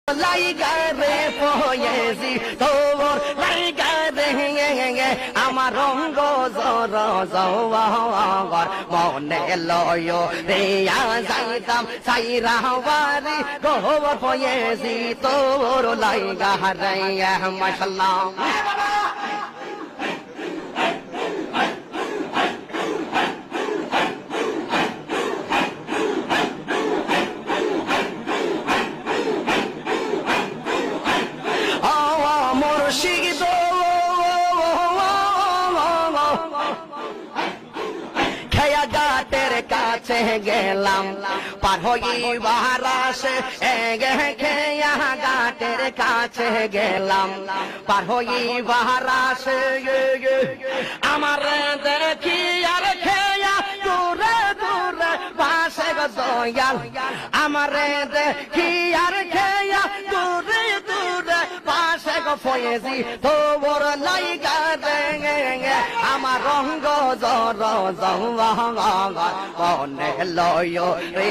লাইগা রে পয়েছি তোর লাইগা রে আমার রঙ্গ জর জওয়ার মনে লয় রে যাইতাম সাইরা বাড়ি গোবর পয়েছি তোর লাইগা রে মাশাআল্লাহ কাছে গেলাম পার হইবার আসে খেয়া ঘাটের কাছে গেলাম পার হইবার আসে আমার দেখি আর খেয়া দূরে দূরে পাশে দয়াল আমার দেখি আর খেয়া দূরে দূরে পাশে ফয়েছি তোর লাইগা রে আমার রঙ্গ জর জওয়ার মনে লয় রে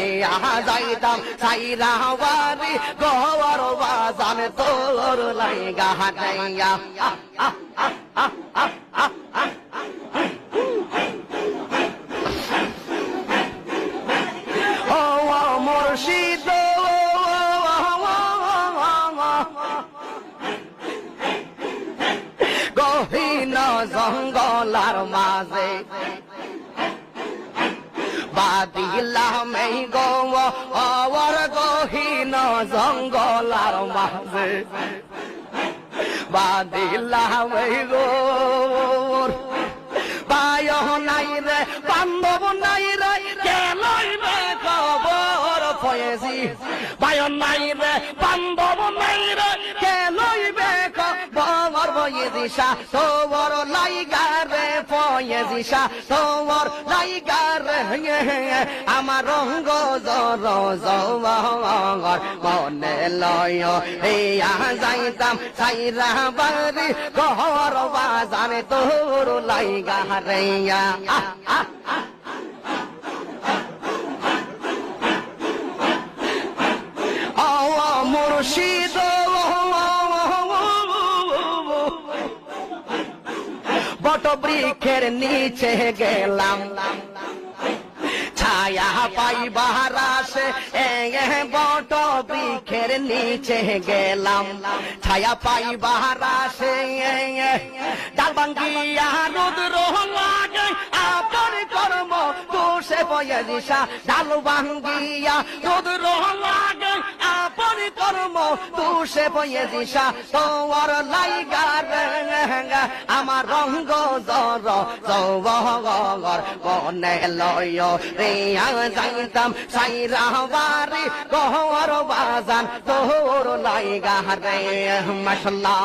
যাইতাম সাইরা বাড়ি গোবর বাজান তোর লাইগা হাটাইয়া ও মুর্শিদ গহীন জঙ্গলার মাঝে বাদিলাম এই গোবর গহীন জঙ্গলার মাঝে বাদিলাম এই গোবর পায় নাই রে বান্ধব নাই রে কে লইবে খবর পয়েছি পায় নাই রে বান্ধব নাই রে কে লইবে খবর পয়েছিসা তোর লাইগা রে পয়েছিসা তোর লাইগা রে আমার রঙ্গ জর জওয়ার মনে লয় যাইতাম সাইরা বাড়ি ঘর বাজারে তোর লাইগা রে মুর্শিদ বট বৃক্ষের নিচে গেলাম ছায়া পাইবার আসে বট বৃক্ষের নিচে গেলাম ছায়া পাইবার আসে ডাল ভাঙ্গিয়া রুদ্র লাগে আপন কর্ম দোষে পয়েছিসা ডাল ভাঙ্গিয়া রুদ্র লাগে আপন কর্ম দোষে পয়েছিসা তোর লাইগা রে আমার রঙ্গ জর জওয়ার মনে লয় রে যাইতাম সাইরা বাড়ি গোবর বাজান তোর লাইগা রে মাশাআল্লাহ